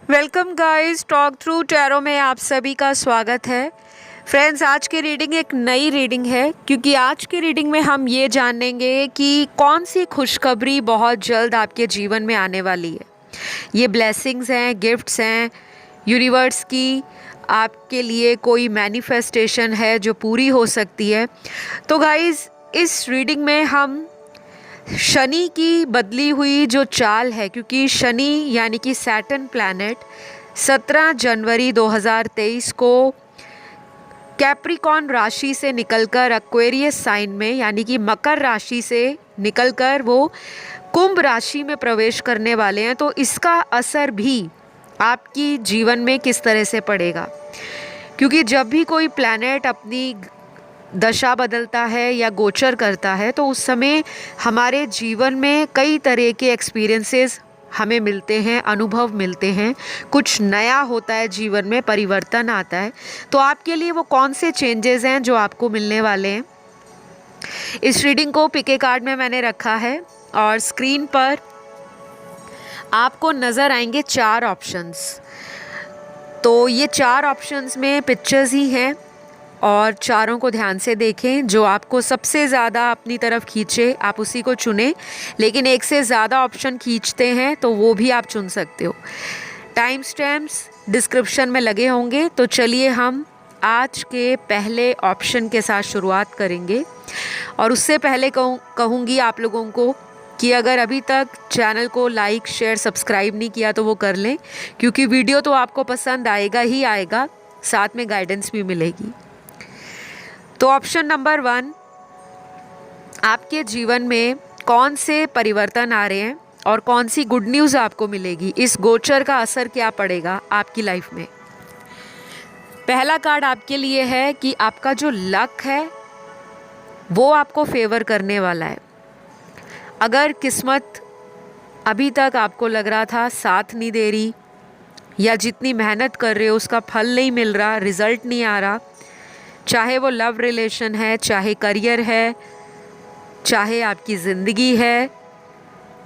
Welcome guys, talk through tarot में आप सभी का स्वागत है। फ्रेंड्स, आज की रीडिंग एक नई रीडिंग है क्योंकि आज की रीडिंग में हम ये जानेंगे कि कौन सी खुशखबरी बहुत जल्द आपके जीवन में आने वाली है। ये ब्लेसिंग्स हैं, गिफ्ट्स हैं, यूनिवर्स की आपके लिए कोई मैनिफेस्टेशन है जो पूरी हो सकती है। तो गाइस, इस रीडिंग में हम शनि की बदली हुई जो चाल है, क्योंकि शनि यानी कि सैटर्न प्लैनेट 17 जनवरी 2023 को कैप्रिकॉर्न राशि से निकलकर एक्वेरियस साइन में यानी कि मकर राशि से निकलकर वो कुंभ राशि में प्रवेश करने वाले हैं। तो इसका असर भी आपकी जीवन में किस तरह से पड़ेगा, क्योंकि जब भी कोई प्लैनेट अपनी दशा बदलता है या गोचर करता है तो उस समय हमारे जीवन में कई तरह के एक्सपीरियंसेस हमें मिलते हैं, अनुभव मिलते हैं, कुछ नया होता है, जीवन में परिवर्तन आता है। तो आपके लिए वो कौन से चेंजेस हैं जो आपको मिलने वाले हैं। इस रीडिंग को पिके कार्ड में मैंने रखा है और स्क्रीन पर आपको नज़र आएंगे 4 ऑप्शंस। तो ये 4 ऑप्शंस में पिक्चर्स ही हैं और चारों को ध्यान से देखें। जो आपको सबसे ज़्यादा अपनी तरफ खींचे आप उसी को चुनें, लेकिन एक से ज़्यादा ऑप्शन खींचते हैं तो वो भी आप चुन सकते हो। टाइम स्टैम्प्स डिस्क्रिप्शन में लगे होंगे। तो चलिए हम आज के पहले ऑप्शन के साथ शुरुआत करेंगे। और उससे पहले कहूँगी आप लोगों को कि अगर अभी तक चैनल को लाइक, शेयर, सब्सक्राइब नहीं किया तो वो कर लें, क्योंकि वीडियो तो आपको पसंद आएगा ही आएगा, साथ में गाइडेंस भी मिलेगी। तो ऑप्शन नंबर 1, आपके जीवन में कौन से परिवर्तन आ रहे हैं और कौन सी गुड न्यूज़ आपको मिलेगी, इस गोचर का असर क्या पड़ेगा आपकी लाइफ में। पहला कार्ड आपके लिए है कि आपका जो लक है वो आपको फेवर करने वाला है। अगर किस्मत अभी तक आपको लग रहा था साथ नहीं दे रही, या जितनी मेहनत कर रहे हो उसका फल नहीं मिल रहा, रिजल्ट नहीं आ रहा, चाहे वो लव रिलेशन है, चाहे करियर है, चाहे आपकी ज़िंदगी है,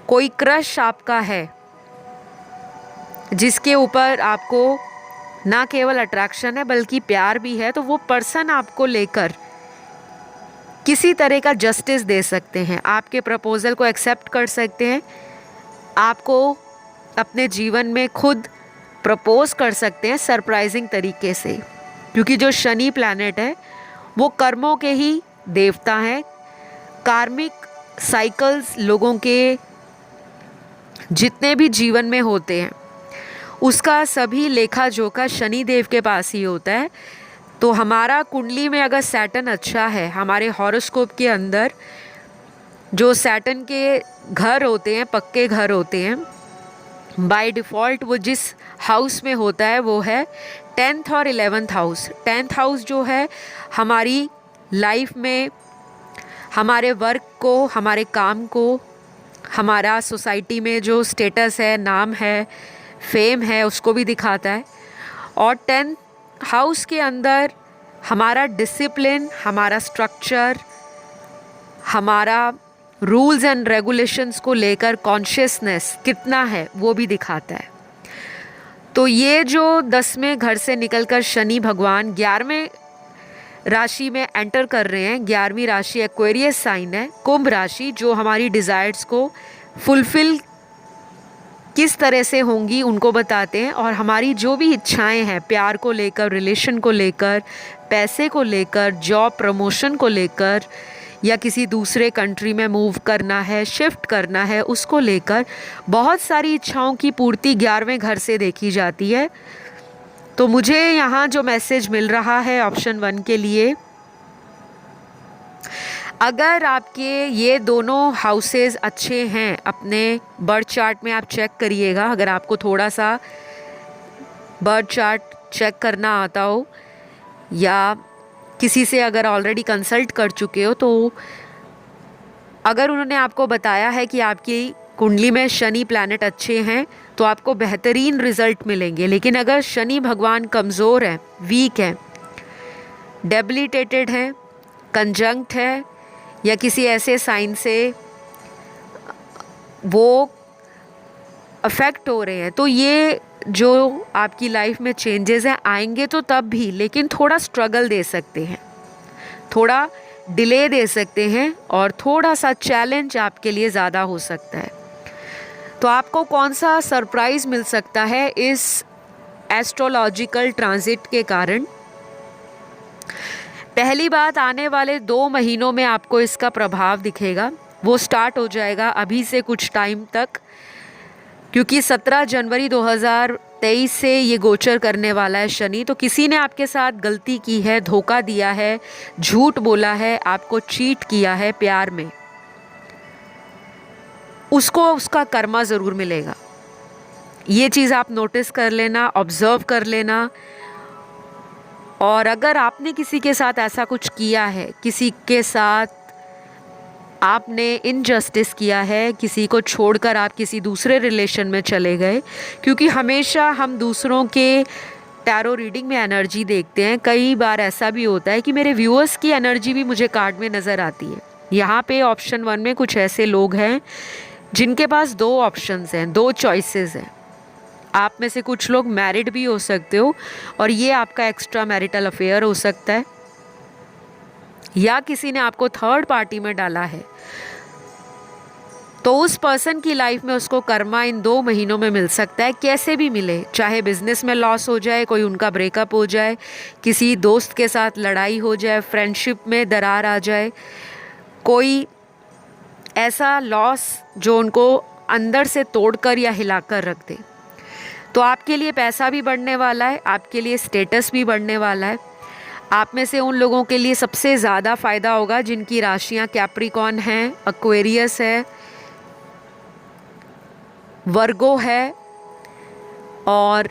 कोई क्रश आपका है जिसके ऊपर आपको ना केवल अट्रैक्शन है बल्कि प्यार भी है, तो वो पर्सन आपको लेकर किसी तरह का जस्टिस दे सकते हैं, आपके प्रपोज़ल को एक्सेप्ट कर सकते हैं, आपको अपने जीवन में खुद प्रपोज कर सकते हैं सरप्राइजिंग तरीके से। क्योंकि जो शनि प्लैनेट है वो कर्मों के ही देवता हैं। कार्मिक साइकिल्स लोगों के जितने भी जीवन में होते हैं उसका सभी लेखा जोखा शनि देव के पास ही होता है। तो हमारा कुंडली में अगर सैटर्न अच्छा है, हमारे हॉरोस्कोप के अंदर जो सैटर्न के घर होते हैं, पक्के घर होते हैं, बाय डिफ़ॉल्ट वो जिस हाउस में होता है वो है 10th और 11th हाउस। 10th हाउस जो है हमारी लाइफ में हमारे वर्क को, हमारे काम को, हमारा सोसाइटी में जो स्टेटस है, नाम है, फेम है, उसको भी दिखाता है। और 10th हाउस के अंदर हमारा डिसिप्लिन, हमारा स्ट्रक्चर, हमारा रूल्स एंड रेगुलेशंस को लेकर कॉन्शियसनेस कितना है वो भी दिखाता है। तो ये जो 10वें घर से निकलकर शनि भगवान 11वें राशि में एंटर कर रहे हैं, 11वीं राशि एक्वेरियस साइन है, कुंभ राशि, जो हमारी डिज़ायर्स को फुलफ़िल किस तरह से होंगी उनको बताते हैं। और हमारी जो भी इच्छाएं हैं प्यार को लेकर, रिलेशन को लेकर, पैसे को लेकर, जॉब प्रमोशन को लेकर, या किसी दूसरे कंट्री में मूव करना है, शिफ्ट करना है, उसको लेकर बहुत सारी इच्छाओं की पूर्ति 11वें घर से देखी जाती है। तो मुझे यहाँ जो मैसेज मिल रहा है ऑप्शन 1 के लिए, अगर आपके ये दोनों हाउसेस अच्छे हैं, अपने बर्थ चार्ट में आप चेक करिएगा, अगर आपको थोड़ा सा बर्थ चार्ट चेक करना आता हो या किसी से अगर ऑलरेडी कंसल्ट कर चुके हो, तो अगर उन्होंने आपको बताया है कि आपकी कुंडली में शनि प्लैनेट अच्छे हैं तो आपको बेहतरीन रिजल्ट मिलेंगे। लेकिन अगर शनि भगवान कमज़ोर हैं, वीक हैं, डेबिलिटेटेड हैं, कंजंक्ट है, या किसी ऐसे साइन से वो अफेक्ट हो रहे हैं, तो ये जो आपकी लाइफ में चेंजेस हैं आएंगे तो तब भी, लेकिन थोड़ा स्ट्रगल दे सकते हैं, थोड़ा डिले दे सकते हैं और थोड़ा सा चैलेंज आपके लिए ज़्यादा हो सकता है। तो आपको कौन सा सरप्राइज़ मिल सकता है इस एस्ट्रोलॉजिकल ट्रांजिट के कारण? पहली बात, आने वाले 2 महीनों में आपको इसका प्रभाव दिखेगा। वो स्टार्ट हो जाएगा अभी से कुछ टाइम तक, क्योंकि 17 जनवरी 2023 से ये गोचर करने वाला है शनि। तो किसी ने आपके साथ गलती की है, धोखा दिया है, झूठ बोला है, आपको चीट किया है प्यार में, उसको उसका कर्मा ज़रूर मिलेगा। ये चीज़ आप नोटिस कर लेना, ऑब्ज़र्व कर लेना। और अगर आपने किसी के साथ ऐसा कुछ किया है, किसी के साथ आपने इनजस्टिस किया है, किसी को छोड़कर आप किसी दूसरे रिलेशन में चले गए, क्योंकि हमेशा हम दूसरों के टैरो रीडिंग में एनर्जी देखते हैं। कई बार ऐसा भी होता है कि मेरे व्यूअर्स की एनर्जी भी मुझे कार्ड में नज़र आती है। यहाँ पे ऑप्शन 1 में कुछ ऐसे लोग हैं जिनके पास 2 ऑप्शंस हैं, 2 चॉइसेस हैं। आप में से कुछ लोग मैरिड भी हो सकते हो और ये आपका एक्स्ट्रा मैरिटल अफेयर हो सकता है, या किसी ने आपको थर्ड पार्टी में डाला है। तो उस पर्सन की लाइफ में उसको कर्मा इन 2 महीनों में मिल सकता है, कैसे भी मिले। चाहे बिजनेस में लॉस हो जाए, कोई उनका ब्रेकअप हो जाए, किसी दोस्त के साथ लड़ाई हो जाए, फ्रेंडशिप में दरार आ जाए, कोई ऐसा लॉस जो उनको अंदर से तोड़कर या हिलाकर रख दे। तो आपके लिए पैसा भी बढ़ने वाला है, आपके लिए स्टेटस भी बढ़ने वाला है। आप में से उन लोगों के लिए सबसे ज़्यादा फ़ायदा होगा जिनकी राशियाँ कैप्रिकॉर्न हैं, एक्वेरियस है, वर्गो है और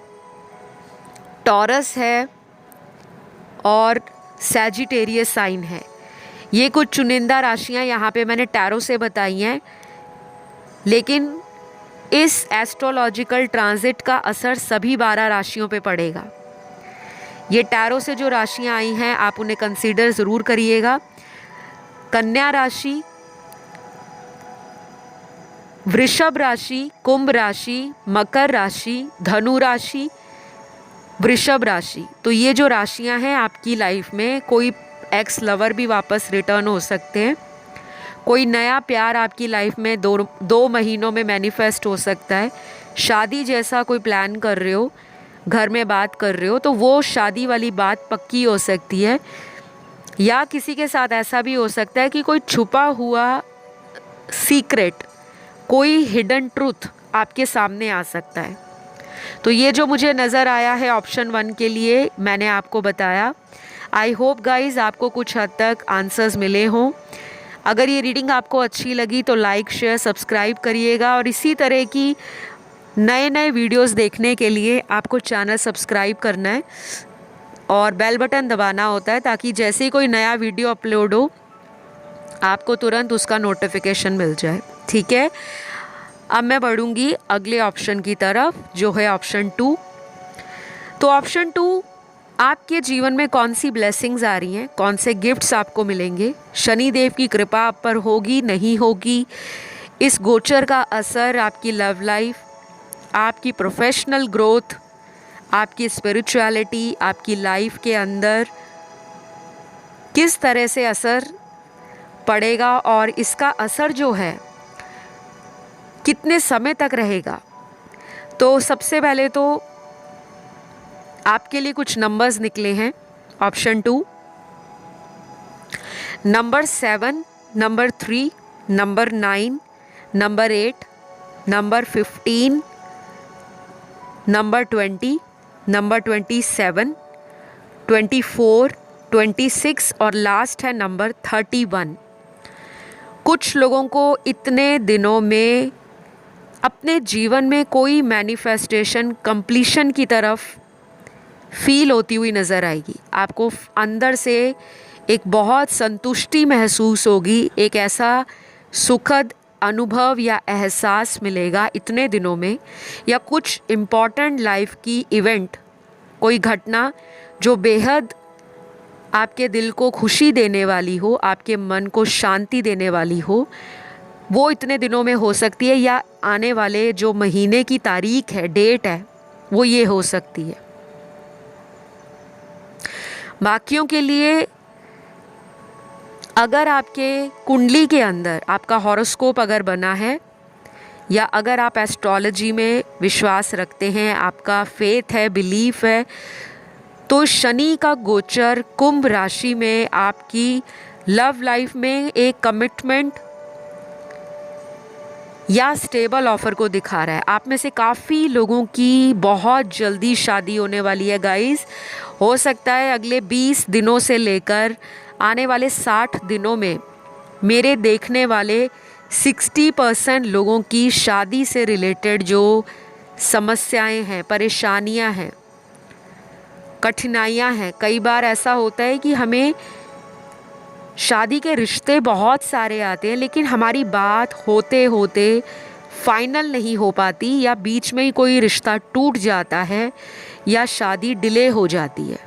टॉरस है और सैजिटेरियस साइन है। ये कुछ चुनिंदा राशियाँ यहाँ पे मैंने टैरो से बताई हैं, लेकिन इस एस्ट्रोलॉजिकल ट्रांजिट का असर सभी 12 राशियों पे पड़ेगा। ये टैरो से जो राशियाँ आई हैं आप उन्हें कंसीडर ज़रूर करिएगा। कन्या राशि, वृषभ राशि, कुंभ राशि, मकर राशि, धनु राशि, वृषभ राशि। तो ये जो राशियाँ हैं आपकी लाइफ में, कोई एक्स लवर भी वापस रिटर्न हो सकते हैं, कोई नया प्यार आपकी लाइफ में 2 महीनों में मैनिफेस्ट हो सकता है। शादी जैसा कोई प्लान कर रहे हो, घर में बात कर रहे हो, तो वो शादी वाली बात पक्की हो सकती है। या किसी के साथ ऐसा भी हो सकता है कि कोई छुपा हुआ सीक्रेट, कोई हिडन ट्रूथ आपके सामने आ सकता है। तो ये जो मुझे नज़र आया है ऑप्शन 1 के लिए मैंने आपको बताया। आई होप गाइज़ आपको कुछ हद तक आंसर्स मिले हों। अगर ये रीडिंग आपको अच्छी लगी तो लाइक, शेयर, सब्सक्राइब करिएगा और इसी तरह की नए वीडियोस देखने के लिए आपको चैनल सब्सक्राइब करना है और बेल बटन दबाना होता है, ताकि जैसे ही कोई नया वीडियो अपलोड हो आपको तुरंत उसका नोटिफिकेशन मिल जाए। ठीक है, अब मैं बढ़ूँगी अगले ऑप्शन की तरफ, जो है ऑप्शन 2। तो ऑप्शन 2, आपके जीवन में कौन सी ब्लेसिंग्स आ रही हैं, कौन से गिफ्ट्स आपको मिलेंगे, शनि देव की कृपा आप पर होगी नहीं होगी, इस गोचर का असर आपकी लव लाइफ, आपकी प्रोफेशनल ग्रोथ, आपकी स्पिरिचुअलिटी, आपकी लाइफ के अंदर किस तरह से असर पड़ेगा और इसका असर जो है कितने समय तक रहेगा। तो सबसे पहले तो आपके लिए कुछ नंबर्स निकले हैं। Option 2, number 7, number 3, number 9, number 8, number 15, number 20, number 27, 24, 26 और लास्ट है नंबर 31। कुछ लोगों को इतने दिनों में अपने जीवन में कोई मैनिफेस्टेशन कंप्लीशन की तरफ फील होती हुई नज़र आएगी। आपको अंदर से एक बहुत संतुष्टि महसूस होगी, एक ऐसा सुखद अनुभव या एहसास मिलेगा इतने दिनों में, या कुछ इम्पॉर्टेंट लाइफ की इवेंट, कोई घटना जो बेहद आपके दिल को खुशी देने वाली हो, आपके मन को शांति देने वाली हो, वो इतने दिनों में हो सकती है, या आने वाले जो महीने की तारीख है, डेट है, वो ये हो सकती है। बाकियों के लिए अगर आपके कुंडली के अंदर आपका हॉरोस्कोप अगर बना है, या अगर आप एस्ट्रोलॉजी में विश्वास रखते हैं, आपका फेथ है, बिलीफ है, तो शनि का गोचर कुंभ राशि में आपकी लव लाइफ में एक कमिटमेंट या स्टेबल ऑफर को दिखा रहा है। आप में से काफ़ी लोगों की बहुत जल्दी शादी होने वाली है गाइस। हो सकता है अगले 20 दिनों से लेकर आने वाले 60 दिनों में मेरे देखने वाले 60% लोगों की शादी से रिलेटेड जो समस्याएं हैं, परेशानियां हैं, कठिनाइयां हैं। कई बार ऐसा होता है कि हमें शादी के रिश्ते बहुत सारे आते हैं, लेकिन हमारी बात होते होते फाइनल नहीं हो पाती, या बीच में ही कोई रिश्ता टूट जाता है, या शादी डिले हो जाती है।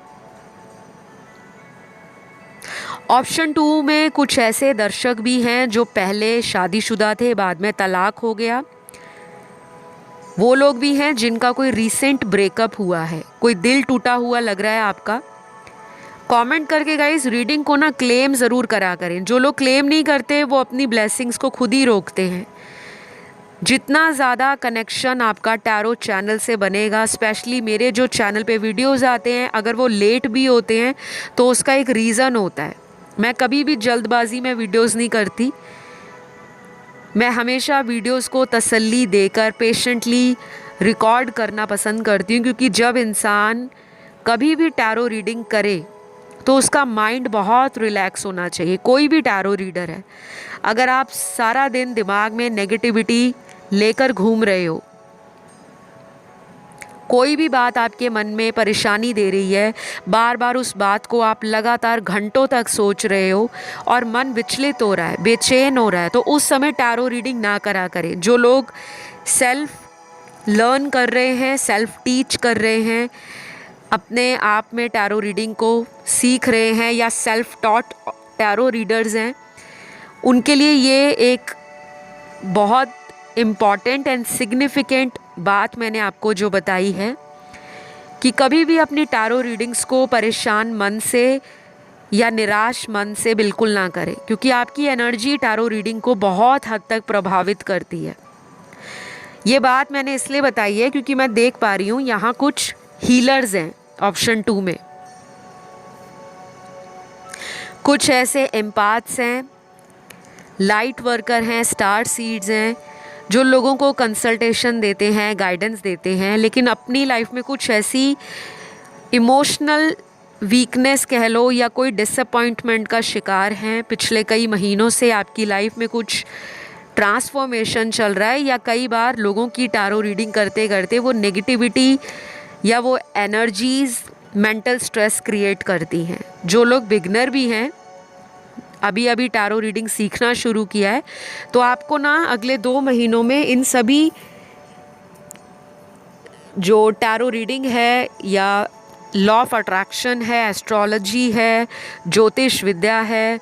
ऑप्शन 2 में कुछ ऐसे दर्शक भी हैं जो पहले शादीशुदा थे, बाद में तलाक हो गया। वो लोग भी हैं जिनका कोई रीसेंट ब्रेकअप हुआ है, कोई दिल टूटा हुआ लग रहा है आपका। कमेंट करके गाइस रीडिंग को ना क्लेम ज़रूर करा करें। जो लोग क्लेम नहीं करते वो अपनी ब्लेसिंग्स को खुद ही रोकते हैं। जितना ज़्यादा कनेक्शन आपका टैरो चैनल से बनेगा, स्पेशली मेरे जो चैनल पे वीडियोस आते हैं, अगर वो लेट भी होते हैं तो उसका एक रीज़न होता है। मैं कभी भी जल्दबाजी में वीडियोस नहीं करती। मैं हमेशा वीडियोस को तसल्ली देकर पेशेंटली रिकॉर्ड करना पसंद करती हूँ, क्योंकि जब इंसान कभी भी टैरो रीडिंग करे तो उसका माइंड बहुत रिलैक्स होना चाहिए। कोई भी टैरो रीडर है, अगर आप सारा दिन दिमाग में नेगेटिविटी लेकर घूम रहे हो, कोई भी बात आपके मन में परेशानी दे रही है, बार बार उस बात को आप लगातार घंटों तक सोच रहे हो और मन विचलित हो रहा है, बेचैन हो रहा है, तो उस समय टैरो रीडिंग ना करा करें। जो लोग सेल्फ लर्न कर रहे हैं, सेल्फ टीच कर रहे हैं, अपने आप में टैरो रीडिंग को सीख रहे हैं, या सेल्फ टॉट टैरो रीडर्स हैं, उनके लिए ये एक बहुत इम्पॉर्टेंट एंड सिग्निफिकेंट बात मैंने आपको जो बताई है कि कभी भी अपनी टैरो रीडिंग्स को परेशान मन से या निराश मन से बिल्कुल ना करें, क्योंकि आपकी एनर्जी टैरो रीडिंग को बहुत हद तक प्रभावित करती है। ये बात मैंने इसलिए बताई है क्योंकि मैं देख पा रही हूँ यहाँ कुछ हीलर्स हैं ऑप्शन 2 में, कुछ ऐसे एम्पाथ्स हैं, लाइट वर्कर हैं, स्टार सीड्स हैं, जो लोगों को कंसल्टेशन देते हैं, गाइडेंस देते हैं, लेकिन अपनी लाइफ में कुछ ऐसी इमोशनल वीकनेस कह लो या कोई डिसअपॉइंटमेंट का शिकार हैं। पिछले कई महीनों से आपकी लाइफ में कुछ ट्रांसफॉर्मेशन चल रहा है, या कई बार लोगों की टैरो रीडिंग करते करते वो नेगेटिविटी या वो एनर्जीज़ मेंटल स्ट्रेस क्रिएट करती हैं। जो लोग बिगनर भी हैं, अभी अभी टैरो रीडिंग सीखना शुरू किया है, तो आपको ना अगले 2 महीनों में इन सभी जो टैरो रीडिंग है, या लॉ ऑफ अट्रैक्शन है, एस्ट्रोलॉजी है, ज्योतिष विद्या है,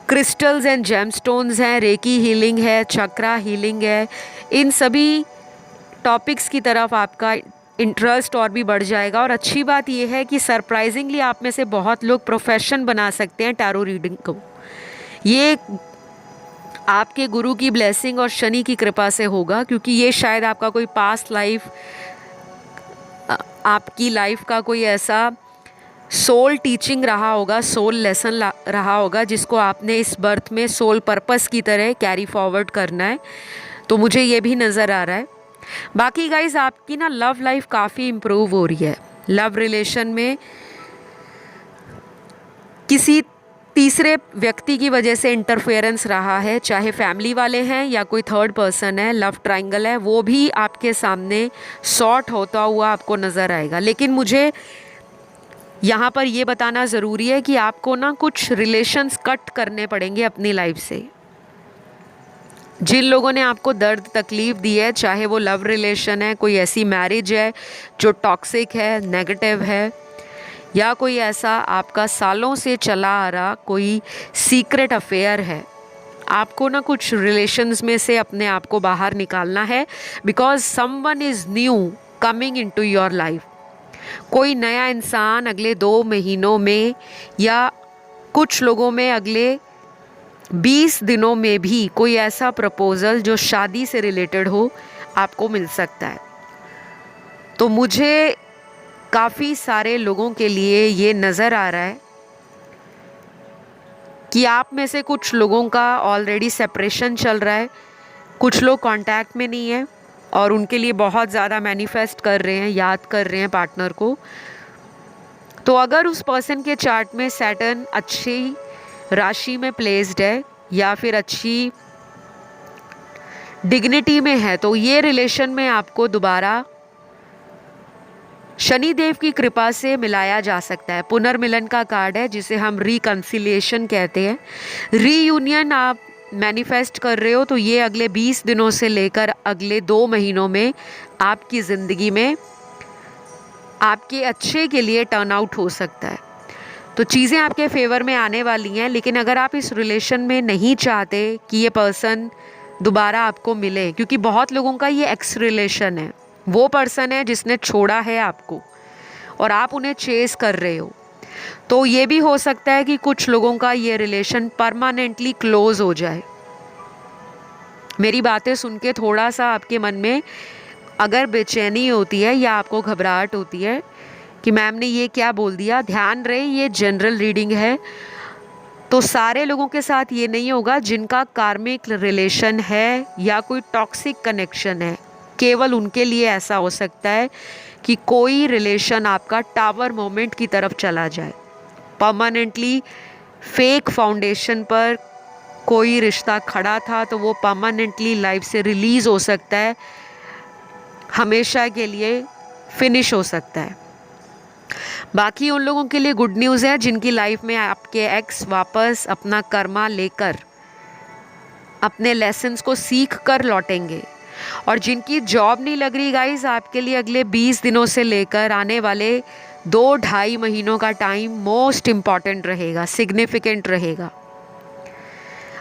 क्रिस्टल्स एंड जेमस्टोन्स हैं, रेकी हीलिंग है, चक्रा हीलिंग है, इन सभी टॉपिक्स की तरफ आपका इंटरेस्ट और भी बढ़ जाएगा। और अच्छी बात यह है कि सरप्राइजिंगली आप में से बहुत लोग प्रोफेशन बना सकते हैं टैरो रीडिंग को। ये आपके गुरु की ब्लेसिंग और शनि की कृपा से होगा, क्योंकि ये शायद आपका कोई पास्ट लाइफ, आपकी लाइफ का कोई ऐसा सोल टीचिंग रहा होगा, सोल लेसन रहा होगा, जिसको आपने इस बर्थ में सोल पर्पस की तरह कैरी फॉरवर्ड करना है। तो मुझे ये भी नज़र आ रहा है। बाकी गाइज आपकी ना लव लाइफ काफ़ी इम्प्रूव हो रही है। लव रिलेशन में किसी तीसरे व्यक्ति की वजह से इंटरफेरेंस रहा है, चाहे फैमिली वाले हैं या कोई थर्ड पर्सन है, लव ट्रायंगल है, वो भी आपके सामने सॉर्ट होता हुआ आपको नज़र आएगा। लेकिन मुझे यहाँ पर ये बताना ज़रूरी है कि आपको ना कुछ रिलेशंस कट करने पड़ेंगे अपनी लाइफ से। जिन लोगों ने आपको दर्द तकलीफ़ दी है, चाहे वो लव रिलेशन है, कोई ऐसी मैरिज है जो टॉक्सिक है, नेगेटिव है, या कोई ऐसा आपका सालों से चला आ रहा कोई सीक्रेट अफेयर है, आपको ना कुछ रिलेशंस में से अपने आप को बाहर निकालना है, because someone is new coming into your life. कोई नया इंसान अगले 2 महीनों में या कुछ लोगों में अगले 20 दिनों में भी कोई ऐसा प्रपोज़ल जो शादी से रिलेटेड हो आपको मिल सकता है। तो मुझे काफ़ी सारे लोगों के लिए ये नज़र आ रहा है कि आप में से कुछ लोगों का ऑलरेडी सेपरेशन चल रहा है, कुछ लोग कांटेक्ट में नहीं है और उनके लिए बहुत ज़्यादा मैनिफेस्ट कर रहे हैं, याद कर रहे हैं पार्टनर को। तो अगर उस पर्सन के चार्ट में सैटर्न अच्छी राशि में प्लेस्ड है या फिर अच्छी डिग्निटी में है, तो ये रिलेशन में आपको दोबारा शनिदेव की कृपा से मिलाया जा सकता है। पुनर्मिलन का कार्ड है जिसे हम रिकंसिलिएशन कहते हैं। रीयूनियन आप मैनिफेस्ट कर रहे हो तो ये अगले 20 दिनों से लेकर अगले 2 महीनों में आपकी ज़िंदगी में आपके अच्छे के लिए टर्न आउट हो सकता है। तो चीज़ें आपके फेवर में आने वाली हैं। लेकिन अगर आप इस रिलेशन में नहीं चाहते कि ये पर्सन दोबारा आपको मिले, क्योंकि बहुत लोगों का ये एक्स रिलेशन है, वो पर्सन है जिसने छोड़ा है आपको और आप उन्हें चेस कर रहे हो, तो ये भी हो सकता है कि कुछ लोगों का ये रिलेशन परमानेंटली क्लोज हो जाए। मेरी बातें सुन के थोड़ा सा आपके मन में अगर बेचैनी होती है या आपको घबराहट होती है कि मैम ने ये क्या बोल दिया, ध्यान रहे ये जनरल रीडिंग है, तो सारे लोगों के साथ ये नहीं होगा। जिनका कार्मिक रिलेशन है या कोई टॉक्सिक कनेक्शन है, केवल उनके लिए ऐसा हो सकता है कि कोई रिलेशन आपका टावर मोमेंट की तरफ चला जाए। परमानेंटली फेक फाउंडेशन पर कोई रिश्ता खड़ा था तो वो परमानेंटली लाइफ से रिलीज़ हो सकता है, हमेशा के लिए फिनिश हो सकता है। बाकी उन लोगों के लिए गुड न्यूज़ है जिनकी लाइफ में आपके एक्स वापस अपना कर्मा लेकर अपने लेसन्स को सीख कर लौटेंगे। और जिनकी जॉब नहीं लग रही गाइस, आपके लिए अगले 20 दिनों से लेकर आने वाले 2-2.5 महीनों का टाइम मोस्ट इम्पॉर्टेंट रहेगा, सिग्निफिकेंट रहेगा।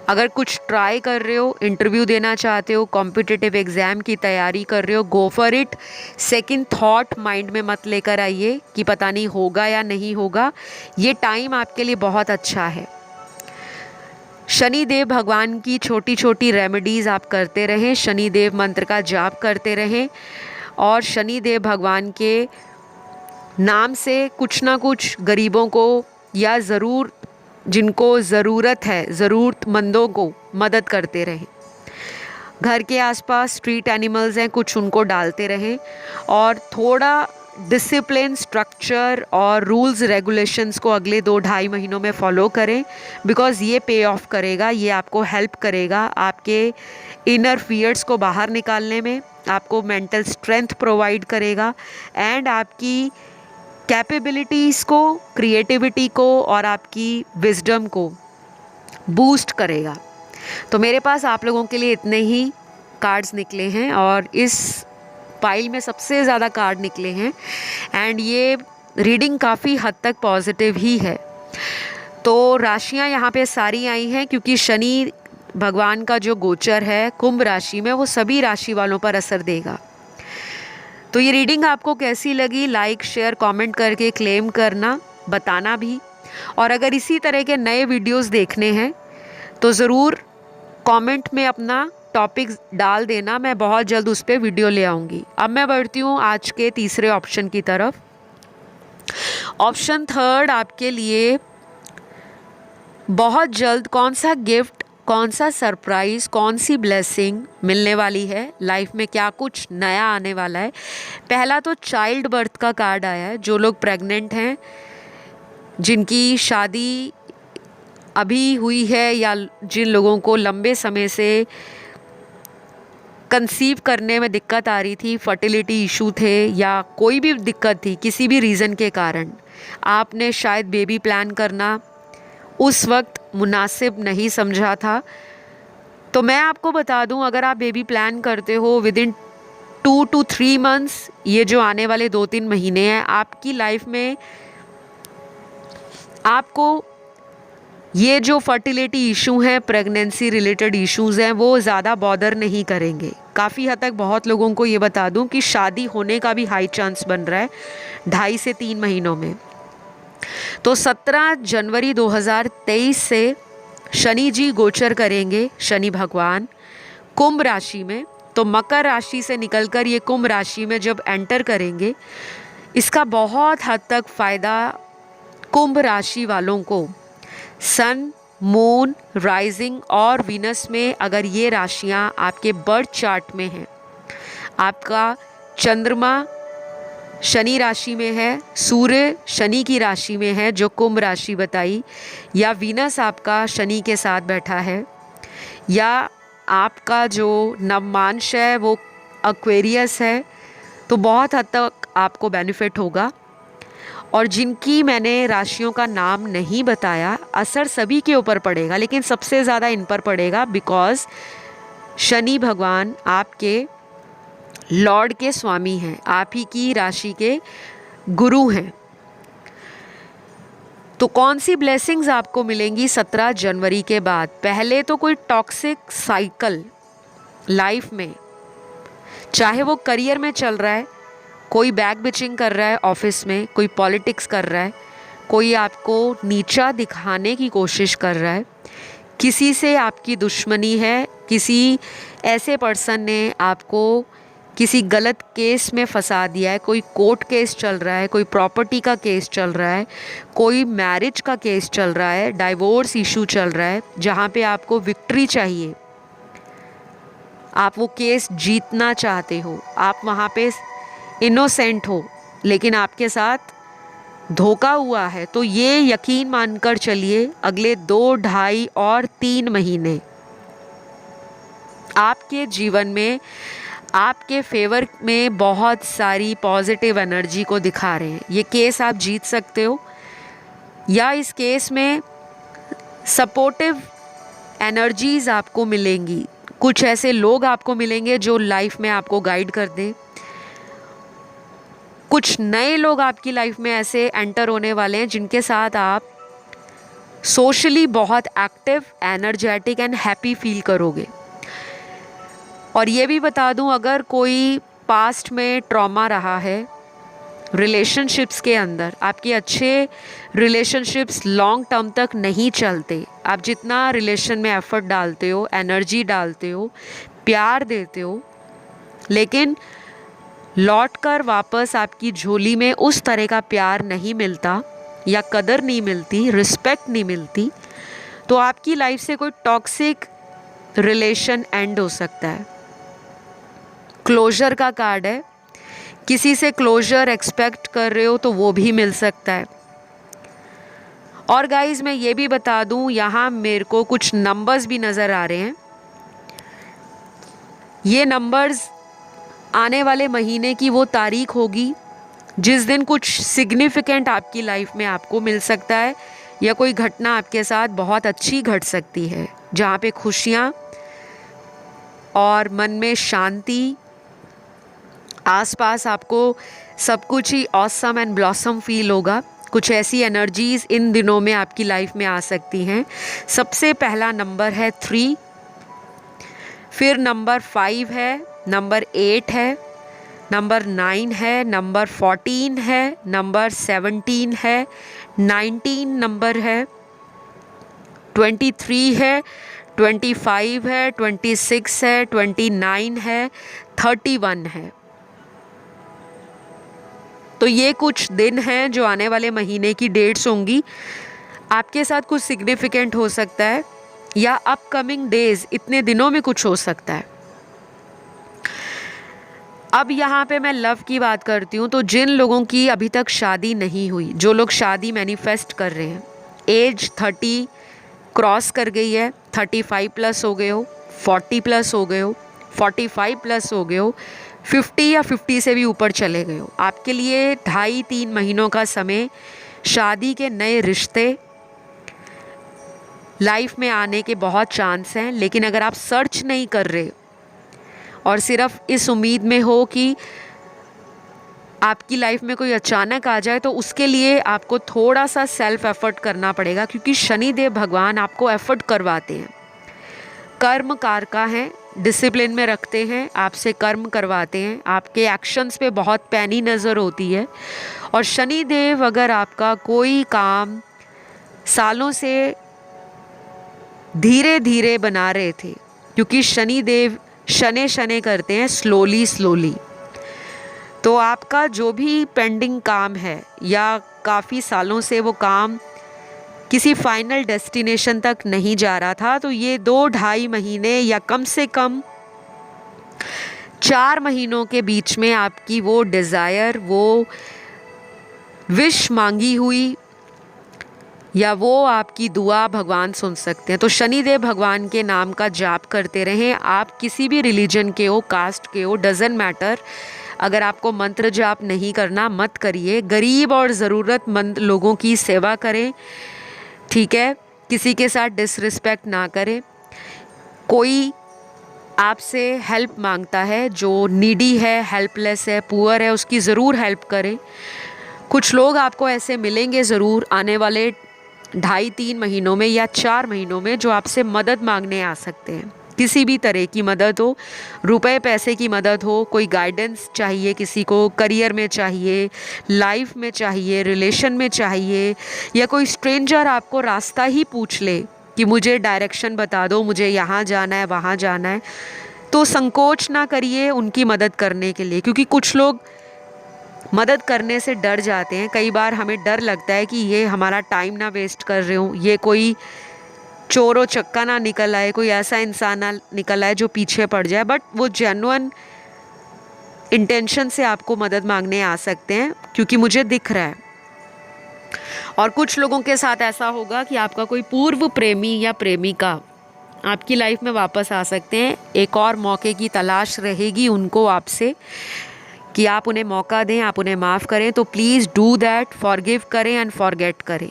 अगर कुछ ट्राई कर रहे हो, इंटरव्यू देना चाहते हो, कॉम्पिटिटिव एग्ज़ाम की तैयारी कर रहे हो, go for it. Second thought mind में मत लेकर आइए कि पता नहीं होगा या नहीं होगा। ये टाइम आपके लिए बहुत अच्छा है। शनिदेव भगवान की छोटी छोटी रेमेडीज़ आप करते रहें, शनिदेव मंत्र का जाप करते रहें और शनिदेव भगवान के नाम से कुछ ना कुछ गरीबों को या ज़रूर जिनको ज़रूरत है, ज़रूरतमंदों को मदद करते रहें। घर के आसपास स्ट्रीट एनिमल्स हैं, कुछ उनको डालते रहें और थोड़ा डिसिप्लिन, स्ट्रक्चर और रूल्स रेगुलेशंस को अगले 2-2.5 महीनों में फॉलो करें, बिकॉज़ ये पे ऑफ करेगा, ये आपको हेल्प करेगा आपके इनर फियर्स को बाहर निकालने में, आपको मेंटल स्ट्रेंथ प्रोवाइड करेगा एंड आपकी कैपेबिलिटीज़ को, क्रिएटिविटी को और आपकी विजडम को बूस्ट करेगा। तो मेरे पास आप लोगों के लिए इतने ही कार्ड्स निकले हैं और इस पाइल में सबसे ज़्यादा कार्ड निकले हैं एंड ये रीडिंग काफ़ी हद तक पॉजिटिव ही है। तो राशियाँ यहाँ पे सारी आई हैं क्योंकि शनि भगवान का जो गोचर है कुंभ राशि में, वो सभी राशि वालों पर असर देगा। तो ये रीडिंग आपको कैसी लगी, लाइक शेयर कमेंट करके क्लेम करना, बताना भी। और अगर इसी तरह के नए वीडियोस देखने हैं तो ज़रूर कमेंट में अपना टॉपिक डाल देना, मैं बहुत जल्द उस पर वीडियो ले आऊँगी। अब मैं बढ़ती हूँ आज के तीसरे ऑप्शन की तरफ। ऑप्शन थर्ड आपके लिए बहुत जल्द कौन सा गिफ्ट, कौन सा सरप्राइज़, कौन सी ब्लेसिंग मिलने वाली है, लाइफ में क्या कुछ नया आने वाला है। पहला तो चाइल्ड बर्थ का कार्ड आया है। जो लोग प्रेग्नेंट हैं, जिनकी शादी अभी हुई है या जिन लोगों को लंबे समय से कंसीव करने में दिक्कत आ रही थी, फर्टिलिटी इशू थे या कोई भी दिक्कत थी किसी भी रीज़न के कारण, आपने शायद बेबी प्लान करना उस वक्त मुनासिब नहीं समझा था, तो मैं आपको बता दूं, अगर आप बेबी प्लान करते हो विदिन 2 to 3 मंथ्स, ये जो आने वाले 2-3 महीने हैं, आपकी लाइफ में आपको ये जो फर्टिलिटी इशू हैं, प्रेगनेंसी रिलेटेड इश्यूज हैं, वो ज़्यादा बॉदर नहीं करेंगे। काफ़ी हद तक बहुत लोगों को ये बता दूं कि शादी होने का भी हाई चांस बन रहा है 2.5 से 3 महीनों में। तो 17 जनवरी 2023 से शनि जी गोचर करेंगे, शनि भगवान कुंभ राशि में। तो मकर राशि से निकलकर ये कुंभ राशि में जब एंटर करेंगे, इसका बहुत हद तक फ़ायदा कुंभ राशि वालों को, सन, मून, राइजिंग और वीनस में अगर ये राशियां आपके बर्थ चार्ट में हैं, आपका चंद्रमा शनि राशि में है, सूर्य शनि की राशि में है जो कुंभ राशि बताई, या वीनस आपका शनि के साथ बैठा है, या आपका जो नवमांश है वो एक्वेरियस है, तो बहुत हद तक आपको बेनिफिट होगा। और जिनकी मैंने राशियों का नाम नहीं बताया, असर सभी के ऊपर पड़ेगा, लेकिन सबसे ज़्यादा इन पर पड़ेगा, बिकॉज शनि भगवान आपके लॉर्ड के स्वामी हैं, आप ही की राशि के गुरु हैं। तो कौन सी ब्लेसिंग्स आपको मिलेंगी 17 जनवरी के बाद? पहले तो कोई टॉक्सिक साइकिल लाइफ में, चाहे वो करियर में चल रहा है, कोई बैक बिचिंग कर रहा है ऑफिस में, कोई पॉलिटिक्स कर रहा है, कोई आपको नीचा दिखाने की कोशिश कर रहा है, किसी से आपकी दुश्मनी है, किसी ऐसे पर्सन ने आपको किसी गलत केस में फंसा दिया है, कोई कोर्ट केस चल रहा है, कोई प्रॉपर्टी का केस चल रहा है, कोई मैरिज का केस चल रहा है, डाइवोर्स इशू चल रहा है, जहाँ पे आपको विक्ट्री चाहिए, आप वो केस जीतना चाहते हो, आप वहाँ पे इनोसेंट हो, लेकिन आपके साथ धोखा हुआ है, तो ये यकीन मानकर चलिए अगले 2, 2.5 और 3 महीने आपके जीवन में आपके फेवर में बहुत सारी पॉजिटिव एनर्जी को दिखा रहे हैं। ये केस आप जीत सकते हो, या इस केस में सपोर्टिव एनर्जीज आपको मिलेंगी, कुछ ऐसे लोग आपको मिलेंगे जो लाइफ में आपको गाइड कर दें, कुछ नए लोग आपकी लाइफ में ऐसे एंटर होने वाले हैं जिनके साथ आप सोशली बहुत active, energetic and happy feel करोगे। और ये भी बता दूं, अगर कोई पास्ट में ट्रॉमा रहा है रिलेशनशिप्स के अंदर, आपके अच्छे रिलेशनशिप्स लॉन्ग टर्म तक नहीं चलते, आप जितना रिलेशन में एफर्ट डालते हो, एनर्जी डालते हो, प्यार देते हो, लेकिन लौटकर वापस आपकी झोली में उस तरह का प्यार नहीं मिलता, या कदर नहीं मिलती, रिस्पेक्ट नहीं मिलती, तो आपकी लाइफ से कोई टॉक्सिक रिलेशन एंड हो सकता है। क्लोजर का कार्ड है, किसी से क्लोजर एक्सपेक्ट कर रहे हो तो वो भी मिल सकता है। और गाइज मैं ये भी बता दूं, यहाँ मेरे को कुछ नंबर्स भी नज़र आ रहे हैं। ये नंबर्स आने वाले महीने की वो तारीख होगी जिस दिन कुछ सिग्निफिकेंट आपकी लाइफ में आपको मिल सकता है, या कोई घटना आपके साथ बहुत अच्छी घट सकती है, जहाँ पे खुशियाँ और मन में शांति, आसपास आपको सब कुछ ही ऑसम एंड ब्लॉसम फील होगा। कुछ ऐसी एनर्जीज़ इन दिनों में आपकी लाइफ में आ सकती हैं। सबसे पहला नंबर है 3, फिर नंबर 5 है, नंबर 8 है, नंबर 9 है, नंबर 14 है, नंबर 17 है, 19 नंबर है, 23 है, 25 है, 26 है, 29 है, 31 है। तो ये कुछ दिन हैं जो आने वाले महीने की डेट्स होंगी। आपके साथ कुछ सिग्निफिकेंट हो सकता है, या अपकमिंग डेज, इतने दिनों में कुछ हो सकता है। अब यहाँ पे मैं लव की बात करती हूँ, तो जिन लोगों की अभी तक शादी नहीं हुई, जो लोग शादी मैनिफेस्ट कर रहे हैं, एज 30 क्रॉस कर गई है, 35 प्लस हो गए हो, 40 प्लस हो गए हो, 45 प्लस हो गए हो, 50 या 50 से भी ऊपर चले गए हो, आपके लिए 2.5-3 महीनों का समय शादी के नए रिश्ते लाइफ में आने के बहुत चांस हैं। लेकिन अगर आप सर्च नहीं कर रहे और सिर्फ इस उम्मीद में हो कि आपकी लाइफ में कोई अचानक आ जाए तो उसके लिए आपको थोड़ा सा सेल्फ एफर्ट करना पड़ेगा, क्योंकि शनिदेव भगवान आपको एफर्ट करवाते हैं, कर्म कारका हैं, डिसिप्लिन में रखते हैं, आपसे कर्म करवाते हैं, आपके एक्शंस पे बहुत पैनी नज़र होती है। और शनिदेव अगर आपका कोई काम सालों से धीरे धीरे बना रहे थे, क्योंकि शनिदेव शनै शनै करते हैं, स्लोली स्लोली, तो आपका जो भी पेंडिंग काम है या काफ़ी सालों से वो काम किसी फाइनल डेस्टिनेशन तक नहीं जा रहा था, तो ये 2-2.5 महीने या कम से कम 4 महीनों के बीच में आपकी वो डिज़ायर, वो विश मांगी हुई या वो आपकी दुआ भगवान सुन सकते हैं। तो शनिदेव भगवान के नाम का जाप करते रहें। आप किसी भी रिलीजन के हो, कास्ट के हो, डजेंट मैटर। अगर आपको मंत्र जाप नहीं करना, मत करिए। गरीब और ज़रूरतमंद लोगों की सेवा करें, ठीक है। किसी के साथ डिसरिस्पेक्ट ना करें। कोई आपसे हेल्प मांगता है, जो नीडी है, हेल्पलेस है, पुअर है, उसकी ज़रूर हेल्प करें। कुछ लोग आपको ऐसे मिलेंगे ज़रूर आने वाले 2.5-3 महीनों में या 4 महीनों में, जो आपसे मदद मांगने आ सकते हैं। किसी भी तरह की मदद हो, रुपए पैसे की मदद हो, कोई गाइडेंस चाहिए किसी को, करियर में चाहिए, लाइफ में चाहिए, रिलेशन में चाहिए, या कोई स्ट्रेंजर आपको रास्ता ही पूछ ले कि मुझे डायरेक्शन बता दो, मुझे यहाँ जाना है, वहाँ जाना है, तो संकोच ना करिए उनकी मदद करने के लिए। क्योंकि कुछ लोग मदद करने से डर जाते हैं। कई बार हमें डर लगता है कि ये हमारा टाइम ना वेस्ट कर रहे हो, ये कोई चोरो चक्का ना निकल आए, कोई ऐसा इंसान ना निकल आए जो पीछे पड़ जाए। बट वो जेन्युइन इंटेंशन से आपको मदद मांगने आ सकते हैं, क्योंकि मुझे दिख रहा है। और कुछ लोगों के साथ ऐसा होगा कि आपका कोई पूर्व प्रेमी या प्रेमिका आपकी लाइफ में वापस आ सकते हैं। एक और मौके की तलाश रहेगी उनको आपसे कि आप उन्हें मौका दें, आप उन्हें माफ़ करें। तो प्लीज़ डू दैट, फॉरगिव करें एंड फॉरगेट करें,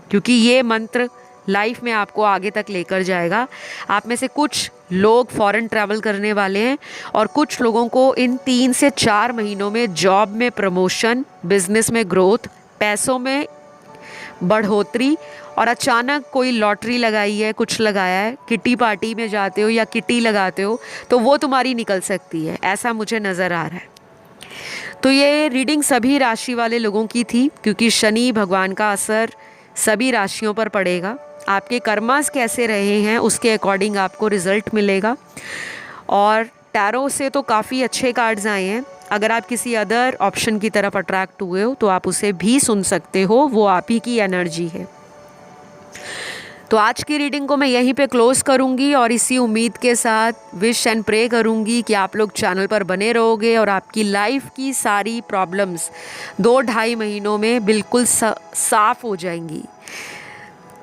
क्योंकि ये मंत्र लाइफ में आपको आगे तक लेकर जाएगा। आप में से कुछ लोग फॉरेन ट्रैवल करने वाले हैं और कुछ लोगों को इन 3 से 4 महीनों में जॉब में प्रमोशन, बिजनेस में ग्रोथ, पैसों में बढ़ोतरी, और अचानक कोई लॉटरी लगाई है, कुछ लगाया है, किटी पार्टी में जाते हो या किटी लगाते हो तो वो तुम्हारी निकल सकती है, ऐसा मुझे नज़र आ रहा है। तो ये रीडिंग सभी राशि वाले लोगों की थी, क्योंकि शनि भगवान का असर सभी राशियों पर पड़ेगा। आपके कर्मास कैसे रहे हैं उसके अकॉर्डिंग आपको रिज़ल्ट मिलेगा। और टैरो से तो काफ़ी अच्छे कार्ड्स आए हैं। अगर आप किसी अदर ऑप्शन की तरफ अट्रैक्ट हुए हो तो आप उसे भी सुन सकते हो, वो आप ही की एनर्जी है। तो आज की रीडिंग को मैं यहीं पे क्लोज़ करूँगी और इसी उम्मीद के साथ विश एंड प्रे करूँगी कि आप लोग चैनल पर बने रहोगे और आपकी लाइफ की सारी प्रॉब्लम्स 2-2.5 महीनों में बिल्कुल साफ़ हो जाएंगी।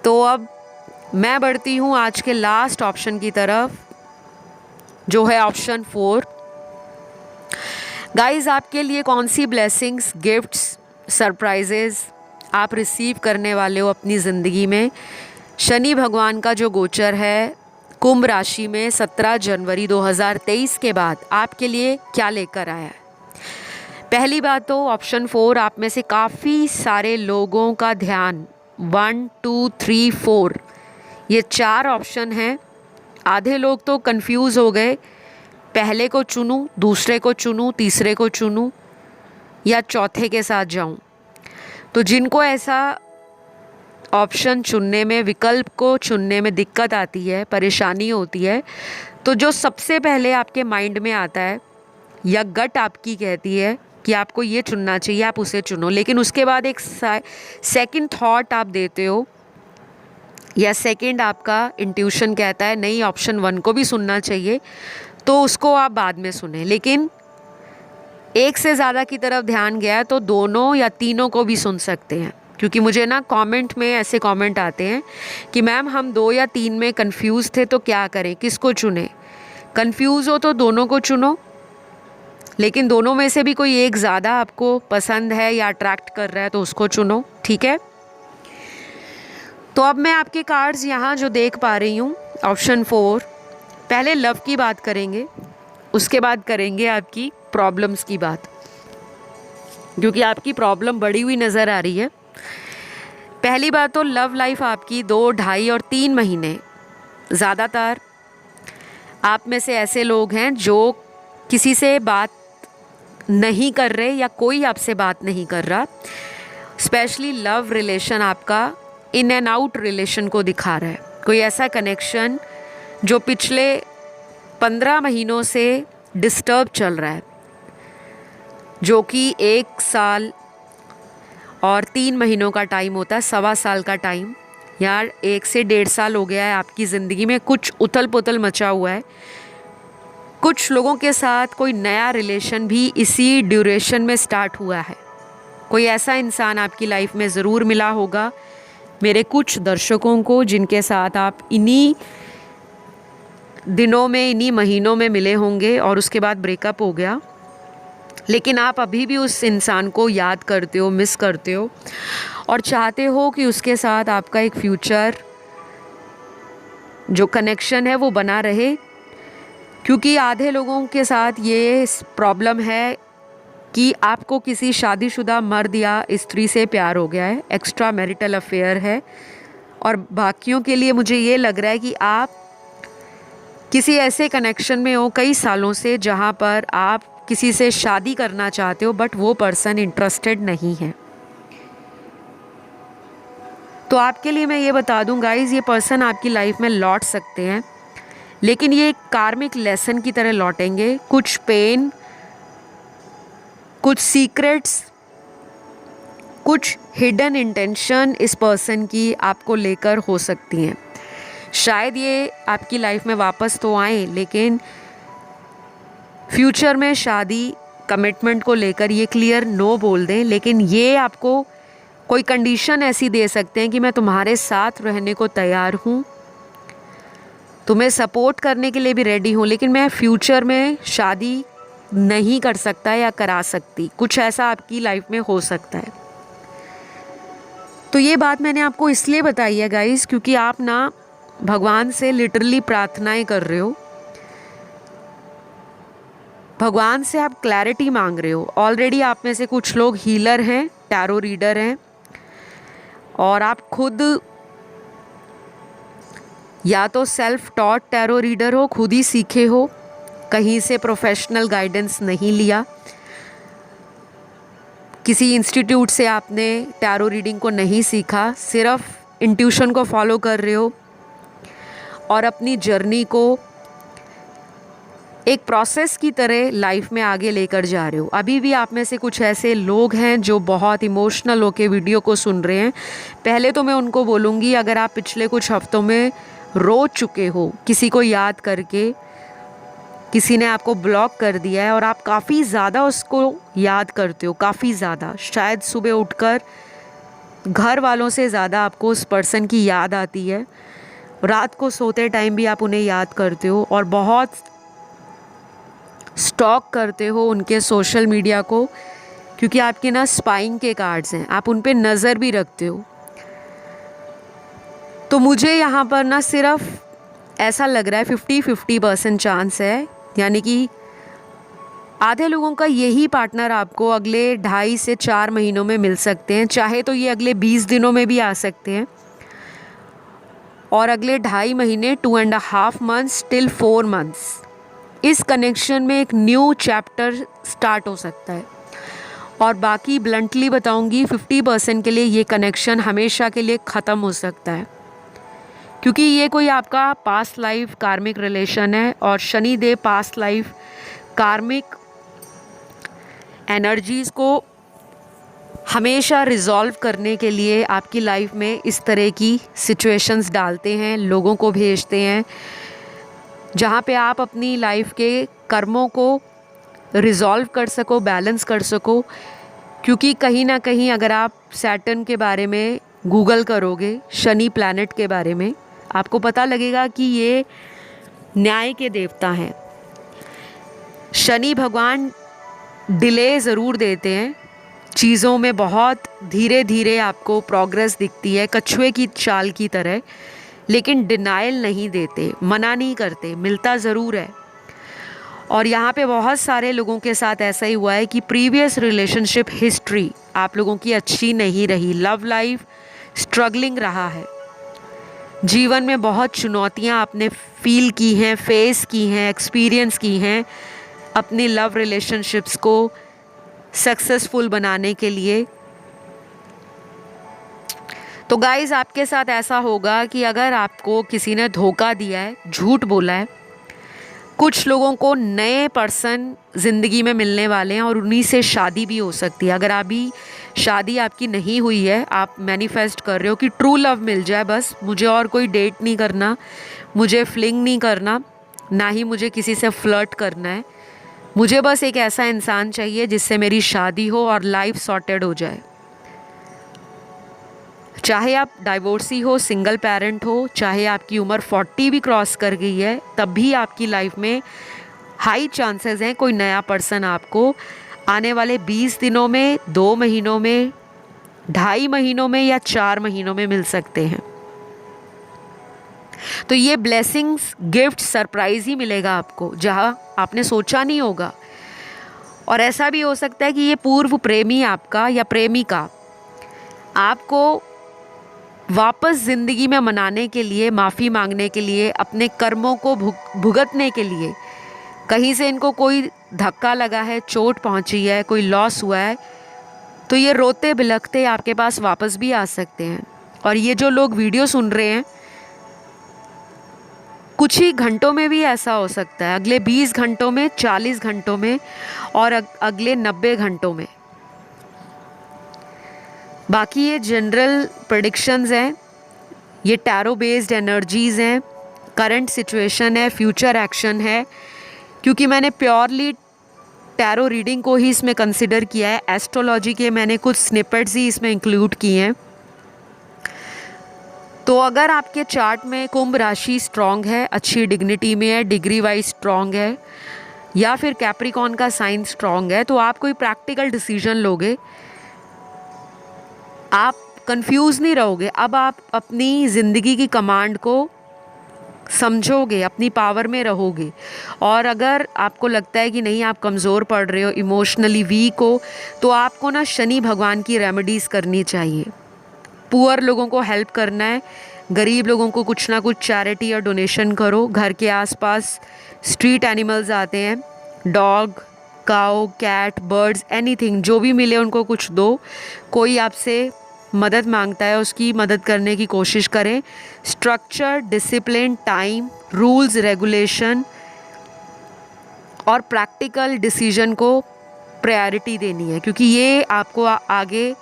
तो अब मैं बढ़ती हूँ आज के लास्ट ऑप्शन की तरफ, जो है ऑप्शन 4। गाइज़, आपके लिए कौन सी ब्लेसिंग्स, गिफ्ट्स, सरप्राइजेज़ आप रिसीव करने वाले हो अपनी ज़िंदगी में? शनि भगवान का जो गोचर है कुंभ राशि में 17 जनवरी 2023 के बाद आपके लिए क्या लेकर आया है? पहली बात तो ऑप्शन 4, आप में से काफ़ी सारे लोगों का ध्यान 1, 2, 3, 4 ये 4 ऑप्शन हैं। आधे लोग तो कंफ्यूज हो गए, पहले को चुनूं, दूसरे को चुनूं, तीसरे को चुनूं या चौथे के साथ जाऊं। तो जिनको ऐसा ऑप्शन चुनने में, विकल्प को चुनने में दिक्कत आती है, परेशानी होती है, तो जो सबसे पहले आपके माइंड में आता है या गट आपकी कहती है कि आपको ये चुनना चाहिए, आप उसे चुनो। लेकिन उसके बाद एक सेकंड थॉट आप देते हो या सेकंड आपका इंट्यूशन कहता है नहीं, ऑप्शन 1 को भी सुनना चाहिए, तो उसको आप बाद में सुने। लेकिन एक से ज़्यादा की तरफ ध्यान गया तो दोनों या तीनों को भी सुन सकते हैं। क्योंकि मुझे ना कमेंट में ऐसे कमेंट आते हैं कि मैम हम 2 या 3 में कंफ्यूज थे तो क्या करें, किसको चुने? कंफ्यूज हो तो दोनों को चुनो, लेकिन दोनों में से भी कोई एक ज़्यादा आपको पसंद है या अट्रैक्ट कर रहा है तो उसको चुनो, ठीक है। तो अब मैं आपके कार्ड्स यहाँ जो देख पा रही हूँ, ऑप्शन 4, पहले लव की बात करेंगे, उसके बाद करेंगे आपकी प्रॉब्लम्स की बात। क्योंकि आपकी प्रॉब्लम बढ़ी हुई नज़र आ रही है। पहली बात तो लव लाइफ आपकी 2, 2.5 और 3 महीने ज़्यादातर आप में से ऐसे लोग हैं जो किसी से बात नहीं कर रहे या कोई आपसे बात नहीं कर रहा। स्पेशली लव रिलेशन आपका इन एंड आउट रिलेशन को दिखा रहा है। कोई ऐसा कनेक्शन जो पिछले 15 महीनों से डिस्टर्ब चल रहा है, जो कि 1 साल और 3 महीनों का टाइम होता है, 1.25 साल का टाइम। यार 1 से 1.5 साल हो गया है आपकी ज़िंदगी में कुछ उथल पुथल मचा हुआ है। कुछ लोगों के साथ कोई नया रिलेशन भी इसी ड्यूरेशन में स्टार्ट हुआ है। कोई ऐसा इंसान आपकी लाइफ में ज़रूर मिला होगा मेरे कुछ दर्शकों को, जिनके साथ आप इन्हीं दिनों में, इन्हीं महीनों में मिले होंगे और उसके बाद ब्रेकअप हो गया, लेकिन आप अभी भी उस इंसान को याद करते हो, मिस करते हो और चाहते हो कि उसके साथ आपका एक फ्यूचर जो कनेक्शन है वो बना रहे। क्योंकि आधे लोगों के साथ ये प्रॉब्लम है कि आपको किसी शादीशुदा मर्द या स्त्री से प्यार हो गया है, एक्स्ट्रा मैरिटल अफेयर है। और बाकियों के लिए मुझे ये लग रहा है कि आप किसी ऐसे कनेक्शन में हो कई सालों से जहाँ पर आप किसी से शादी करना चाहते हो, बट वो पर्सन इंटरेस्टेड नहीं है। तो आपके लिए मैं ये बता दूं गाइज़, ये पर्सन आपकी लाइफ में लौट सकते हैं, लेकिन ये एक कार्मिक लेसन की तरह लौटेंगे। कुछ पेन, कुछ सीक्रेट्स, कुछ हिडन इंटेंशन इस पर्सन की आपको लेकर हो सकती हैं। शायद ये आपकी लाइफ में वापस तो आए, लेकिन फ्यूचर में शादी कमिटमेंट को लेकर ये क्लियर नो बोल दें। लेकिन ये आपको कोई कंडीशन ऐसी दे सकते हैं कि मैं तुम्हारे साथ रहने को तैयार हूँ, तुम्हें सपोर्ट करने के लिए भी रेडी हूँ, लेकिन मैं फ्यूचर में शादी नहीं कर सकता या करा सकती। कुछ ऐसा आपकी लाइफ में हो सकता है। तो ये बात मैंने आपको इसलिए बताई है गाइस, क्योंकि आप ना भगवान से लिटरली प्रार्थनाएं कर रहे हो, भगवान से आप क्लैरिटी मांग रहे हो। ऑलरेडी आप में से कुछ लोग हीलर हैं, टैरो रीडर हैं, और आप खुद या तो सेल्फ टॉट टैरो रीडर हो, खुद ही सीखे हो, कहीं से प्रोफेशनल गाइडेंस नहीं लिया, किसी इंस्टीट्यूट से आपने टैरो रीडिंग को नहीं सीखा, सिर्फ इंट्यूशन को फॉलो कर रहे हो और अपनी जर्नी को एक प्रोसेस की तरह लाइफ में आगे लेकर जा रहे हो। अभी भी आप में से कुछ ऐसे लोग हैं जो बहुत इमोशनल होके वीडियो को सुन रहे हैं। पहले तो मैं उनको बोलूँगी, अगर आप पिछले कुछ हफ्तों में रो चुके हो किसी को याद करके, किसी ने आपको ब्लॉक कर दिया है और आप काफ़ी ज़्यादा उसको याद करते हो, काफ़ी ज़्यादा, शायद सुबह उठकर घर वालों से ज़्यादा आपको उस पर्सन की याद आती है, रात को सोते टाइम भी आप उन्हें याद करते हो और बहुत स्टॉक करते हो उनके सोशल मीडिया को, क्योंकि आपके ना स्पाइंग के कार्ड्स हैं, आप उन पे नज़र भी रखते हो। तो मुझे यहाँ पर ना सिर्फ ऐसा लग रहा है 50-50% चांस है, यानी कि आधे लोगों का यही पार्टनर आपको अगले 2.5 से 4 महीनों में मिल सकते हैं। चाहे तो ये अगले 20 दिनों में भी आ सकते हैं और अगले 2.5 महीने 2.5 मंथ्स टिल 4 मंथ्स इस कनेक्शन में एक न्यू चैप्टर स्टार्ट हो सकता है। और बाकी ब्लंटली बताऊंगी 50% के लिए ये कनेक्शन हमेशा के लिए ख़त्म हो सकता है, क्योंकि ये कोई आपका पास्ट लाइफ कार्मिक रिलेशन है और शनि देव पास्ट लाइफ कार्मिक एनर्जीज़ को हमेशा रिजॉल्व करने के लिए आपकी लाइफ में इस तरह की सिचुएशंस डालते हैं, लोगों को भेजते हैं, जहाँ पे आप अपनी लाइफ के कर्मों को रिजॉल्व कर सको, बैलेंस कर सको। क्योंकि कहीं ना कहीं अगर आप सैटर्न के बारे में गूगल करोगे, शनि प्लैनेट के बारे में, आपको पता लगेगा कि ये न्याय के देवता हैं। शनि भगवान डिले ज़रूर देते हैं, चीज़ों में बहुत धीरे धीरे आपको प्रोग्रेस दिखती है, कछुए की चाल की तरह, लेकिन डिनाइल नहीं देते, मना नहीं करते, मिलता ज़रूर है। और यहाँ पे बहुत सारे लोगों के साथ ऐसा ही हुआ है कि प्रीवियस रिलेशनशिप हिस्ट्री आप लोगों की अच्छी नहीं रही, लव लाइफ स्ट्रगलिंग रहा है, जीवन में बहुत चुनौतियाँ आपने फील की हैं, फेस की हैं, एक्सपीरियंस की हैं अपनी लव रिलेशनशिप्स को सक्सेसफुल बनाने के लिए। तो गाइज़, आपके साथ ऐसा होगा कि अगर आपको किसी ने धोखा दिया है, झूठ बोला है, कुछ लोगों को नए पर्सन ज़िंदगी में मिलने वाले हैं और उन्हीं से शादी भी हो सकती है। अगर अभी शादी आपकी नहीं हुई है, आप मैनिफेस्ट कर रहे हो कि ट्रू लव मिल जाए, बस मुझे और कोई डेट नहीं करना, मुझे फ्लिंग नहीं करना, ना ही मुझे किसी से फ्लर्ट करना है, मुझे बस एक ऐसा इंसान चाहिए जिससे मेरी शादी हो और लाइफ सॉर्टेड हो जाए। चाहे आप डाइवोर्सी हो, सिंगल पेरेंट हो, चाहे आपकी उम्र 40 भी क्रॉस कर गई है, तब भी आपकी लाइफ में हाई चांसेस हैं कोई नया पर्सन आपको आने वाले 20 दिनों में, 2 महीनों में, 2.5 महीनों में या 4 महीनों में मिल सकते हैं। तो ये ब्लेसिंग्स, गिफ्ट, सरप्राइज ही मिलेगा आपको जहाँ आपने सोचा नहीं होगा। और ऐसा भी हो सकता है कि ये पूर्व प्रेमी आपका या प्रेमिका आपको वापस ज़िंदगी में मनाने के लिए, माफ़ी मांगने के लिए, अपने कर्मों को भुगतने के लिए, कहीं से इनको कोई धक्का लगा है, चोट पहुंची है, कोई लॉस हुआ है, तो ये रोते बिलखते आपके पास वापस भी आ सकते हैं। और ये जो लोग वीडियो सुन रहे हैं, कुछ ही घंटों में भी ऐसा हो सकता है, अगले 20 घंटों में, 40 घंटों में और अगले 90 घंटों में। बाकी ये जनरल प्रेडिक्शंस हैं, ये टैरो बेस्ड एनर्जीज़ हैं, करंट सिचुएशन है, फ्यूचर एक्शन है, क्योंकि मैंने प्योरली टैरो रीडिंग को ही इसमें कंसिडर किया है। एस्ट्रोलॉजी के मैंने कुछ स्निपेट्स ही इसमें इंक्लूड किए हैं। तो अगर आपके चार्ट में कुंभ राशि स्ट्रॉन्ग है, अच्छी डिग्निटी में है, डिग्री वाइज स्ट्रॉन्ग है, या फिर कैप्रिकॉन का साइन स्ट्रॉन्ग है, तो आप कोई प्रैक्टिकल डिसीजन लोगे, आप कंफ्यूज नहीं रहोगे। अब आप अपनी ज़िंदगी की कमांड को समझोगे, अपनी पावर में रहोगे। और अगर आपको लगता है कि नहीं, आप कमज़ोर पड़ रहे हो, इमोशनली वीक हो, तो आपको ना शनि भगवान की रेमेडीज़ करनी चाहिए। पुअर लोगों को हेल्प करना है, गरीब लोगों को कुछ ना कुछ चैरिटी या डोनेशन करो। घर के आसपास स्ट्रीट एनिमल्स आते हैं, डॉग, काऊ, कैट, बर्ड्स, एनीथिंग, जो भी मिले उनको कुछ दो। कोई आपसे मदद मांगता है, उसकी मदद करने की कोशिश करें। Structure, discipline, time, rules, regulation और प्रैक्टिकल डिसीजन को प्रायोरिटी देनी है, क्योंकि ये आपको आगे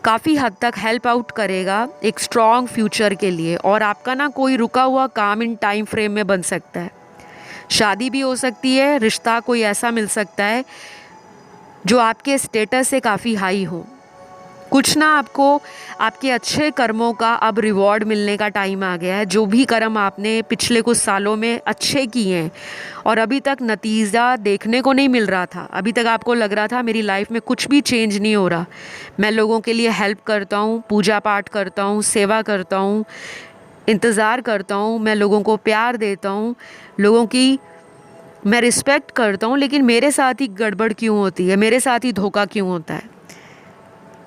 काफ़ी हद तक हेल्प आउट करेगा एक स्ट्रॉन्ग फ्यूचर के लिए। और आपका ना कोई रुका हुआ काम इन टाइम फ्रेम में बन सकता है, शादी भी हो सकती है, रिश्ता कोई ऐसा मिल सकता है जो आपके स्टेटस से काफ़ी हाई हो। कुछ ना आपको आपके अच्छे कर्मों का अब रिवॉर्ड मिलने का टाइम आ गया है। जो भी कर्म आपने पिछले कुछ सालों में अच्छे किए हैं और अभी तक नतीजा देखने को नहीं मिल रहा था, अभी तक आपको लग रहा था मेरी लाइफ में कुछ भी चेंज नहीं हो रहा, मैं लोगों के लिए हेल्प करता हूँ, पूजा पाठ करता हूँ, सेवा करता हूँ, इंतज़ार करता हूँ, मैं लोगों को प्यार देता हूँ, लोगों की मैं रिस्पेक्ट करता हूँ, लेकिन मेरे साथ ही गड़बड़ क्यों होती है, मेरे साथ ही धोखा क्यों होता है।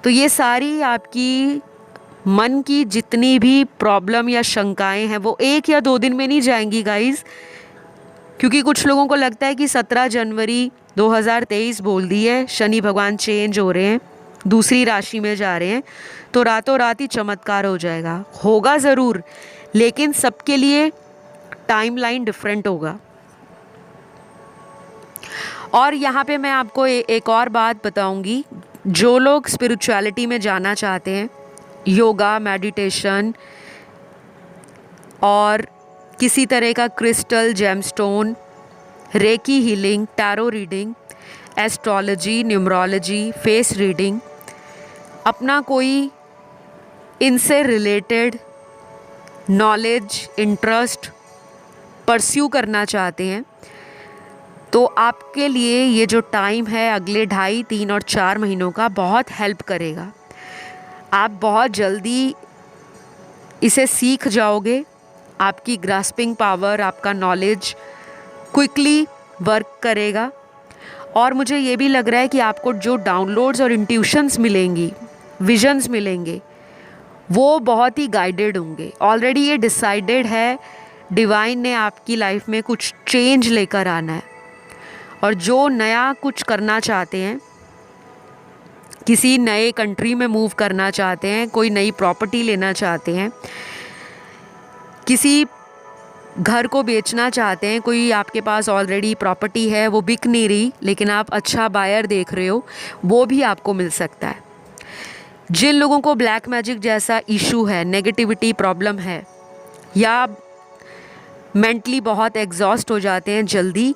तो ये सारी आपकी मन की जितनी भी प्रॉब्लम या शंकाएं हैं वो 1 या 2 दिन में नहीं जाएंगी गाइस, क्योंकि कुछ लोगों को लगता है कि 17 जनवरी 2023 बोल दी है, शनि भगवान चेंज हो रहे हैं, दूसरी राशि में जा रहे हैं, तो रातों रात ही चमत्कार हो जाएगा। होगा ज़रूर, लेकिन सबके लिए टाइमलाइन डिफरेंट होगा। और यहाँ पे मैं आपको एक और बात बताऊंगी, जो लोग स्पिरिचुअलिटी में जाना चाहते हैं, योगा, मेडिटेशन और किसी तरह का crystal, gemstone, recce healing, tarot reading, astrology, numerology, face reading, अपना कोई इनसे रिलेटेड नॉलेज, इंटरेस्ट परस्यू करना चाहते हैं, तो आपके लिए ये जो टाइम है अगले 2.5, 3 और 4 महीनों का बहुत हेल्प करेगा। आप बहुत जल्दी इसे सीख जाओगे, आपकी ग्रास्पिंग पावर, आपका नॉलेज क्विकली वर्क करेगा। और मुझे ये भी लग रहा है कि आपको जो डाउनलोड्स और इंट्यूशंस मिलेंगी, विजन्स मिलेंगे, वो बहुत ही गाइडेड होंगे। ऑलरेडी ये डिसाइडेड है, डिवाइन ने आपकी लाइफ में कुछ चेंज लेकर आना है। और जो नया कुछ करना चाहते हैं, किसी नए कंट्री में मूव करना चाहते हैं, कोई नई प्रॉपर्टी लेना चाहते हैं, किसी घर को बेचना चाहते हैं, कोई आपके पास ऑलरेडी प्रॉपर्टी है वो बिक नहीं रही लेकिन आप अच्छा बायर देख रहे हो, वो भी आपको मिल सकता है। जिन लोगों को ब्लैक मैजिक जैसा इशू है, नेगेटिविटी प्रॉब्लम है, या मेंटली बहुत एग्जॉस्ट हो जाते हैं जल्दी,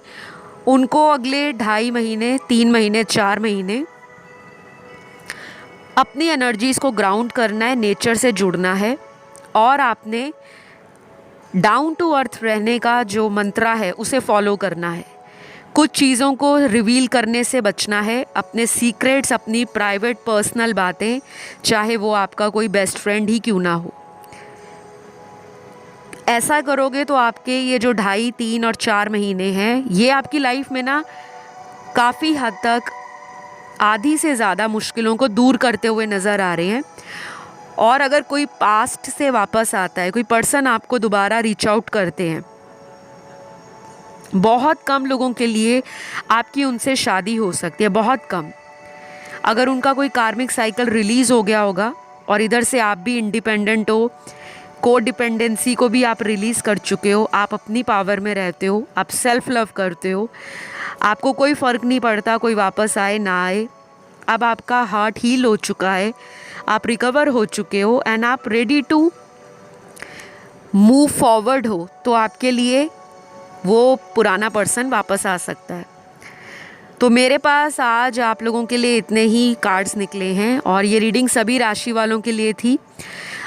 उनको अगले 2.5 महीने, 3 महीने, 4 महीने अपनी एनर्जीज़ को ग्राउंड करना है, नेचर से जुड़ना है और आपने डाउन टू अर्थ रहने का जो मंत्रा है उसे फॉलो करना है। कुछ चीज़ों को रिवील करने से बचना है, अपने सीक्रेट्स, अपनी प्राइवेट पर्सनल बातें, चाहे वो आपका कोई बेस्ट फ्रेंड ही क्यों ना हो। ऐसा करोगे तो आपके ये जो 2.5, 3 और 4 महीने हैं, ये आपकी लाइफ में ना काफ़ी हद तक आधी से ज़्यादा मुश्किलों को दूर करते हुए नज़र आ रहे हैं। और अगर कोई पास्ट से वापस आता है, कोई पर्सन आपको दोबारा रीच आउट करते हैं, बहुत कम लोगों के लिए आपकी उनसे शादी हो सकती है, बहुत कम। अगर उनका कोई कार्मिक साइकिल रिलीज़ हो गया होगा और इधर से आप भी इंडिपेंडेंट हो, को डिपेंडेंसी को भी आप रिलीज़ कर चुके हो, आप अपनी पावर में रहते हो, आप सेल्फ लव करते हो, आपको कोई फ़र्क नहीं पड़ता कोई वापस आए ना आए। अब आपका हार्ट हील हो चुका है, आप रिकवर हो चुके हो एंड आप रेडी टू मूव फॉरवर्ड हो, तो आपके लिए वो पुराना पर्सन वापस आ सकता है। तो मेरे पास आज आप लोगों के लिए इतने ही कार्ड्स निकले हैं और ये रीडिंग सभी राशि वालों के लिए थी।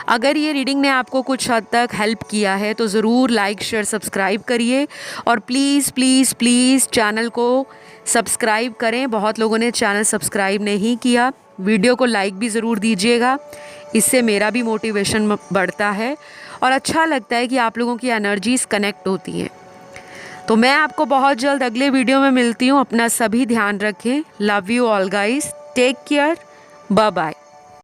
अगर ये रीडिंग ने आपको कुछ हद तक हेल्प किया है तो ज़रूर लाइक, शेयर, सब्सक्राइब करिए और प्लीज़ प्लीज़ प्लीज़ चैनल को सब्सक्राइब करें। बहुत लोगों ने चैनल सब्सक्राइब नहीं किया, वीडियो को लाइक भी ज़रूर दीजिएगा, इससे मेरा भी मोटिवेशन बढ़ता है और अच्छा लगता है कि आप लोगों की एनर्जीज़ कनेक्ट होती हैं। तो मैं आपको बहुत जल्द अगले वीडियो में मिलती हूँ। अपना सभी ध्यान रखें। Love you all guys, take care, bye bye.